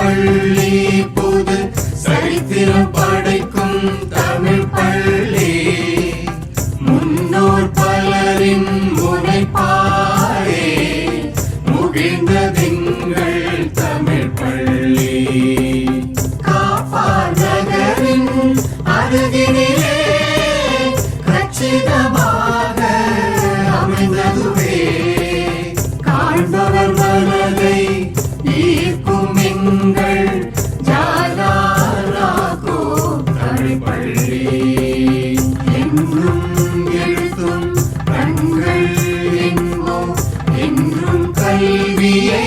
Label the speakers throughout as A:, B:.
A: பள்ளி புது சரித்திரம் படைக்கும் தமிழ் பள்ளி முன்னோர் பலரின் முனைப்பாரே முகிழ்ந்ததெங்கள் தமிழ் பள்ளி காப்பார் நகரின் அருகினிலே கச்சிதமாக அமைந்ததுவே காண்பவர் மனதை ஈர்க்கும் எங்கள் ஜாலாராகோ தமிழ் பள்ளி என்றும் எழுத்தும் கண்கள் என்போம் என்றும் கல்வியை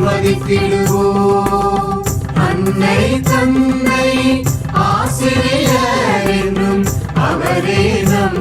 A: மதித்திடுவோம் அன்னை தந்தை ஆசிரியர் என்றும் அவரே நம்